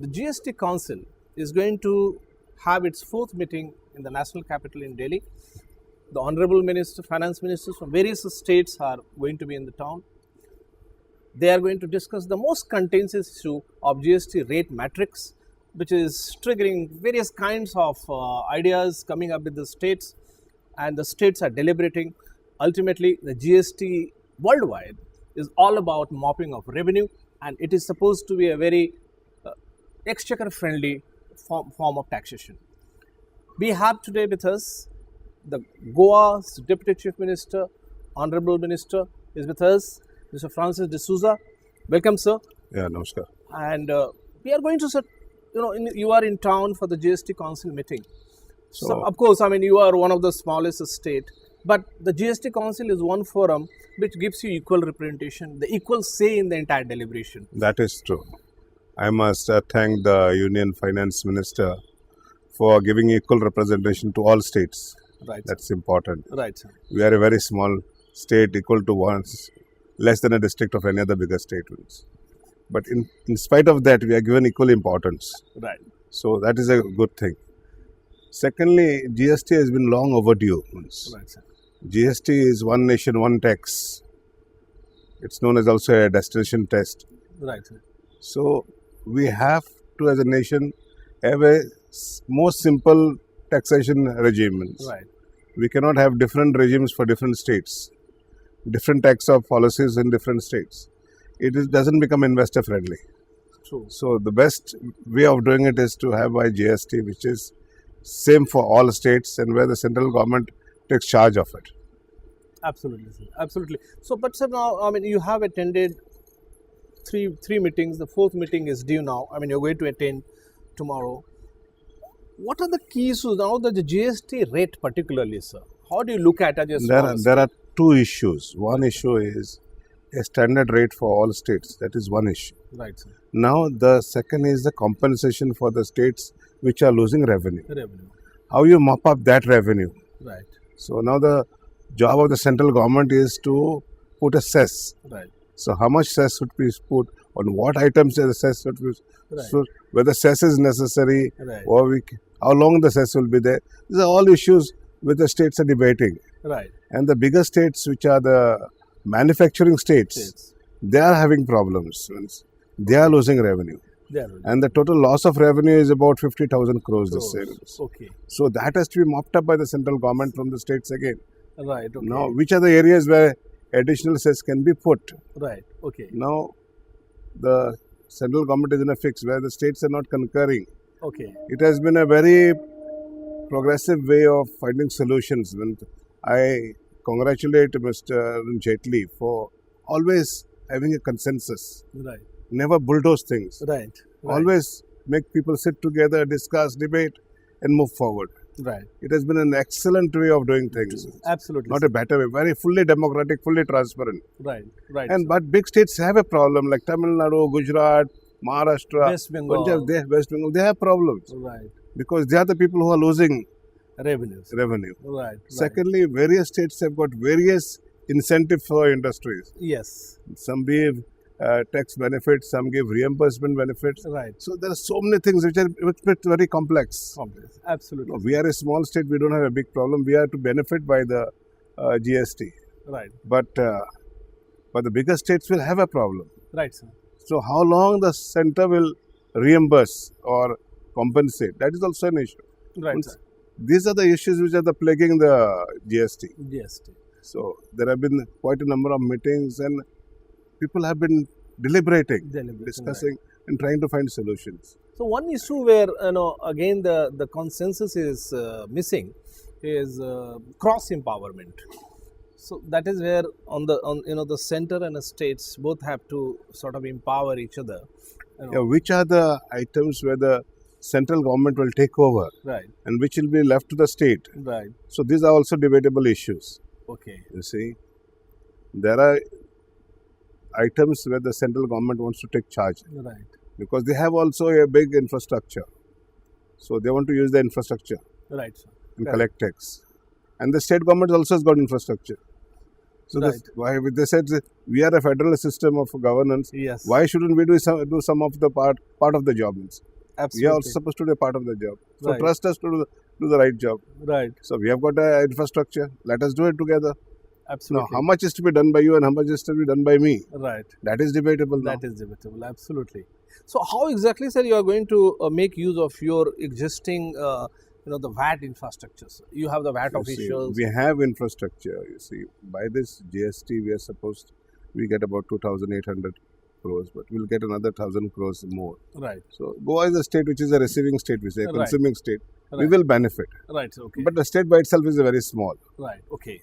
The GST Council is going to have its fourth meeting in the national capital in Delhi. The Honorable Minister, Finance Ministers from various states are going to be in the town. They are going to discuss the most contentious issue of GST rate matrix, which is triggering various kinds of ideas coming up with the states, and the states are deliberating. Ultimately, the GST worldwide is all about mopping of revenue, and it is supposed to be a very exchequer friendly form of taxation. We have today with us the Goa's Deputy Chief Minister, Honorable Minister is with us, Mr. Francis D'Souza. Welcome, sir. Yeah, namaskar. And we are going to, you are in town for the GST Council meeting. So, of course, I mean, you are one of the smallest state, but the GST Council is one forum which gives you equal representation, the equal say in the entire deliberation. That is true. I must thank the Union Finance Minister for giving equal representation to all states. Right. That's important. Right, sir. We are a very small state, equal to once, less than a district of any other bigger state. But in spite of that, we are given equal importance. Right. So that is a good thing. Secondly, GST has been long overdue. Right, sir. GST is one nation, one tax. It's known as also a destination test. Right, sir. So we have to, as a nation, have a more simple taxation regime. Right. We cannot have different regimes for different states, different tax of policies in different states. Doesn't become investor friendly. True. So the best way of doing it is to have by GST, which is same for all states and where the central government takes charge of it. Absolutely, sir. Absolutely. So, but sir, now, I mean, you have attended three meetings. The fourth meeting is due now. I mean, you're going to attend tomorrow. What are the key issues now that the GST rate particularly, sir? How do you look at it as There are two issues. One issue is a standard rate for all states. That is one issue. Right, sir. Now, the second is the compensation for the states which are losing revenue. How you mop up that revenue. Right. So, now the job of the central government is to put a cess. Right. So, how much cess should be put, on what items the cess should be, Right. so whether cess is necessary, Right. or how long the cess will be there. These are all issues which the states are debating. Right. And the bigger states, which are the manufacturing states, they are having problems. They are losing revenue. And the total loss of revenue is about 50,000 crores this year. Okay. So that has to be mopped up by the central government from the states again. Right. Okay. Now, which are the areas where additional cess can be put? Right. Okay. Now, the central government is in a fix where the states are not concurring. Okay. It has been a very progressive way of finding solutions. I congratulate Mr. Jaitley for always having a consensus. Right. Never bulldoze things. Right. Always make people sit together, discuss, debate, and move forward. Right. It has been an excellent way of doing things. Absolutely. Not a better way. Very fully democratic, fully transparent. Right. Right. But big states have a problem like Tamil Nadu, Gujarat, Maharashtra, West Bengal. Punjab, West Bengal. They have problems. Right. Because they are the people who are losing Revenues. revenue. Right. Secondly, various states have got various incentives for industries. Yes. Some give tax benefits, some give reimbursement benefits. Right. So there are so many things which are very complex. Absolutely. We are a small state. We don't have a big problem. We are to benefit by the GST. Right. But the bigger states will have a problem. Right, sir. So how long the center will reimburse or compensate? That is also an issue. Right, sir. These are the issues which are plaguing the GST. GST. So there have been quite a number of meetings and people have been deliberating, discussing, and trying to find solutions. So one issue where again the consensus is missing is cross empowerment. So that is where the center and the states both have to sort of empower each other. Which are the items where the central government will take over, right, and which will be left to the state. Right. So these are also debatable issues. Okay. You see, there are items where the central government wants to take charge. Right. Because they have also a big infrastructure. So they want to use the infrastructure. Right, sir. And collect tax. And the state government also has got infrastructure. So that's why they said we are a federal system of governance. Yes. Why shouldn't we do some of the part of the job? Absolutely. We are also supposed to do a part of the job. So Right. trust us to do the right job. Right. So we have got an infrastructure. Let us do it together. Absolutely. Now, how much is to be done by you and how much is to be done by me? Right. That is debatable now. That is debatable. Absolutely. So how exactly, sir, you are going to make use of your existing, the VAT infrastructures? You have the VAT You see, officials. we have infrastructure. You see, by this GST, we get about 2,800 crores, but we'll get another 1,000 crores more. Right. So Goa is a state which is a receiving state, we say, a Right. consuming state. We Right. will benefit. Right. Okay. But the state by itself is very small. Right. Okay.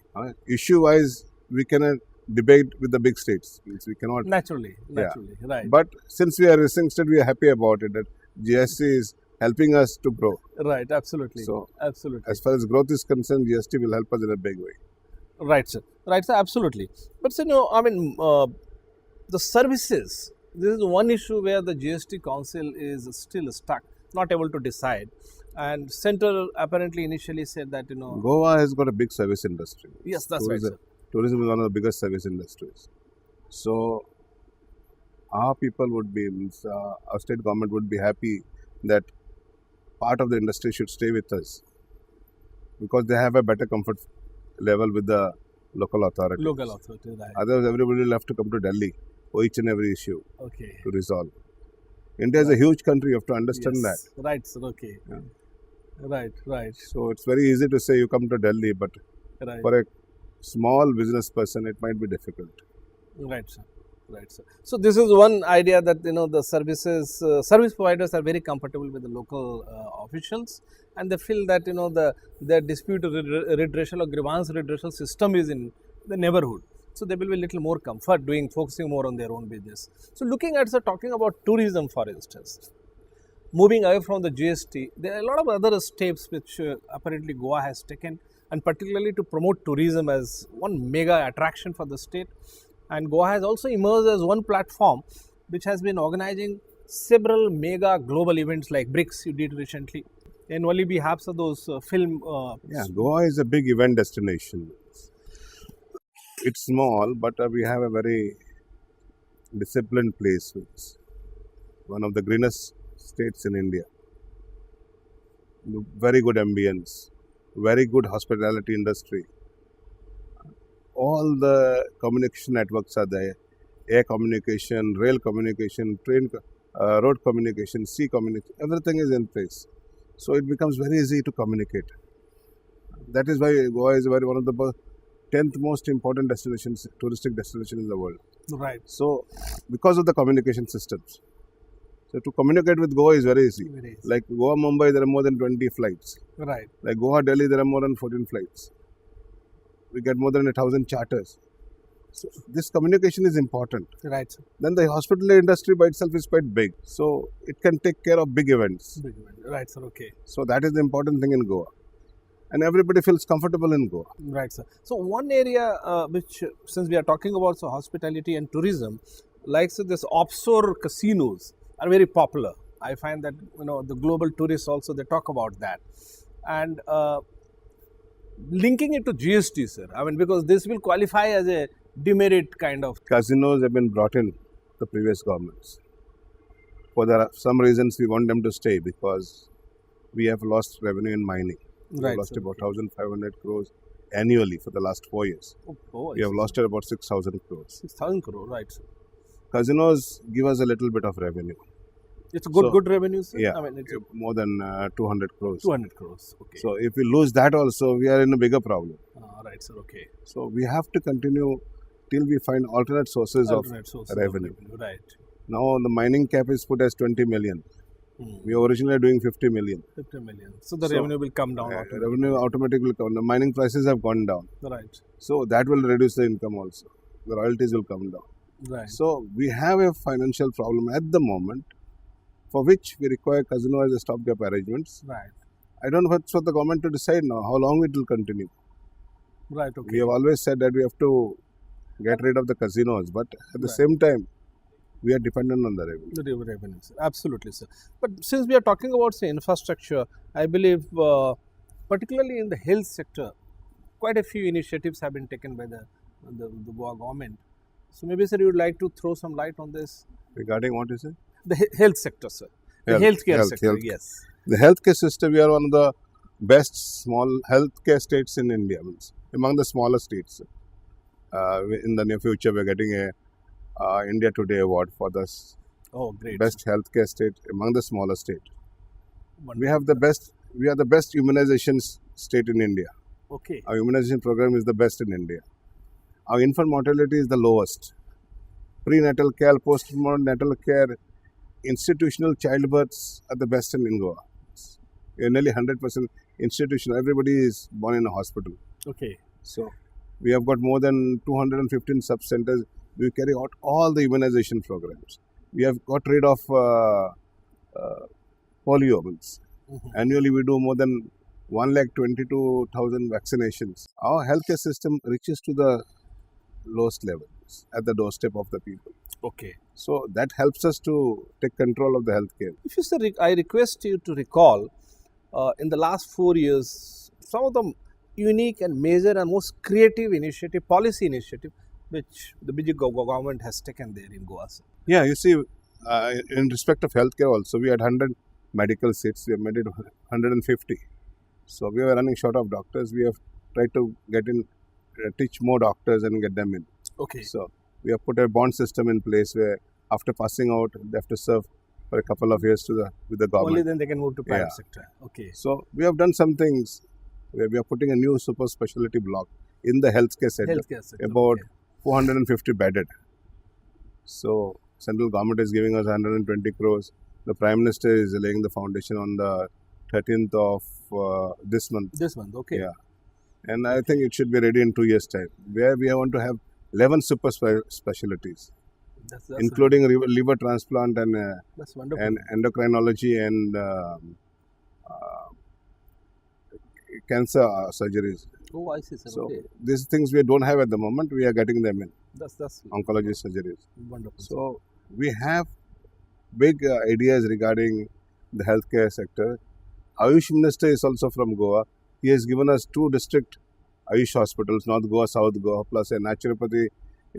Issue-wise, we cannot debate with the big states. Means we cannot. Naturally. Yeah. Right. But since we are a receiving state, we are happy about it that GST is helping us to grow. Right. Absolutely. So, absolutely. as far as growth is concerned, GST will help us in a big way. Right, sir. Right, sir. Absolutely. But, sir, the services, this is one issue where the GST Council is still stuck, not able to decide. And Center apparently initially said that, Goa has got a big service industry. Yes, that's tourism, right, sir. Tourism is one of the biggest service industries. So, our people would be, our state government would be happy that part of the industry should stay with us because they have a better comfort level with the local authorities. Local authority, right. Otherwise, everybody will have to come to Delhi for each and every issue to resolve. India is a huge country, you have to understand that. Right, sir. Okay. Yeah. Right. So, it's very easy to say you come to Delhi, but Right. for a small business person, it might be difficult. Right, sir. Right, sir. So this is one idea that the service providers are very comfortable with the local officials, and they feel that their dispute redressal or grievance redressal system is in the neighborhood. So they will be a little more comfort focusing more on their own business. So looking at, sir, talking about tourism, for instance, moving away from the GST, there are a lot of other steps which apparently Goa has taken, and particularly to promote tourism as one mega attraction for the state. And Goa has also emerged as one platform which has been organizing several mega global events like BRICS you did recently. Annually we have those film. Goa is a big event destination. It's small, but we have a very disciplined place. It's one of the greenest states in India. Very good ambience, very good hospitality industry. All the communication networks are there: air communication, rail communication, train, road communication, sea communication. Everything is in place, so it becomes very easy to communicate. That is why Goa is one of the 10th most important touristic destination in the world. Right. So, because of the communication systems, so to communicate with Goa is very easy. Like Goa Mumbai, there are more than 20 flights. Right. Like Goa Delhi, there are more than 14 flights. We get more than 1,000 charters. So this communication is important. Right, sir. Then the hospitality industry by itself is quite big. So it can take care of big events. Right, sir. Okay. So that is the important thing in Goa. And everybody feels comfortable in Goa. Right, sir. So one area which, since we are talking about hospitality and tourism, like this offshore casinos are very popular. I find that the global tourists also, they talk about that. And linking it to GST, sir, because this will qualify as a demerit kind of. Casinos have been brought in the previous governments. For some reasons we want them to stay because we have lost revenue in mining. We have lost about 1,500 crores annually for the last 4 years. We have lost about 6,000 crores. 6,000 crore, right, sir. Casinos give us a little bit of revenue. It's good revenue, sir? Yeah, it's more than 200 crores. 200 crores, okay. So if we lose that also, we are in a bigger problem. Right, sir, okay. So we have to continue till we find alternate sources of revenue. Right. Now the mining cap is put as 20 million. We were originally doing 50 million. 50 million. So the revenue will come down. Revenue automatically will come down. The mining prices have gone down. Right. So that will reduce the income also. The royalties will come down. Right. So we have a financial problem at the moment, for which we require casino as a stopgap arrangements. Right. I don't know what's for the government to decide now, how long it will continue. Right, okay. We have always said that we have to get rid of the casinos, but at the same time, we are dependent on the revenue. The revenue, sir. Absolutely, sir. But since we are talking about, say, infrastructure, I believe, particularly in the health sector, quite a few initiatives have been taken by the the Goa government. So maybe, sir, you would like to throw some light on this? Regarding what is it? The health sector, sir. The healthcare sector, yes. The healthcare system, we are one of the best small healthcare states in India, means among the smaller states. In the near future, we are getting a India Today award for the Oh, great. best healthcare state among the smaller state. Wonderful. We are the best immunization state in India. Okay. Our immunization program is the best in India. Our infant mortality is the lowest. Prenatal care, postnatal care, institutional childbirths are the best in Goa. We are nearly 100% institutional. Everybody is born in a hospital. Okay. So we have got more than 215 sub-centers. We carry out all the immunization programs. We have got rid of polio. Annually, we do more than 122,000 vaccinations. Our healthcare system reaches to the lowest levels at the doorstep of the people. Okay. So that helps us to take control of the healthcare. If you, sir, I request you to recall in the last 4 years some of the unique and major and most creative initiative, policy initiative, which the BJP government has taken there in Goa, sir. Yeah, you see, in respect of healthcare also, we had 100 medical seats. We have made it 150. So we were running short of doctors. We have tried to get in, teach more doctors and get them in. Okay. So we have put a bond system in place where after passing out, they have to serve for a couple of years with the government. Only then they can move to private sector. Okay. So we have done some things where we are putting a new super specialty block in the healthcare sector. About 450 bedded. So central government is giving us 120 crores. The Prime Minister is laying the foundation on the 13th of this month. This month, okay. Yeah. And I think it should be ready in 2 years' time, where we want to have 11 super specialties, That's including liver transplant and that's wonderful. and endocrinology and cancer surgeries. Oh, I see, sir. So Okay. these things we don't have at the moment. We are getting them in That's oncology surgeries. wonderful. So we have big ideas regarding the healthcare sector. Ayush Minister is also from Goa. He has given us 2 district Ayush hospitals, North Goa, South Goa, plus a naturopathy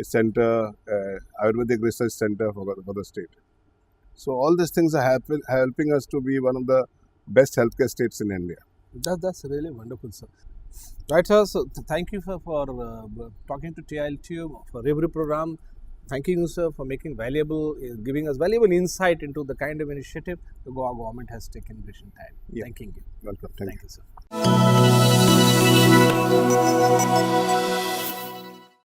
center, Ayurvedic research center for the state. So all these things are helping us to be one of the best healthcare states in India. That's really wonderful, sir. Right, sir. So thank you for talking to TIOL Tube for review program. Thanking you, sir, for making giving us valuable insight into the kind of initiative the Goa government has taken in recent time. Yeah. Thanking you. Welcome. Thank you, sir.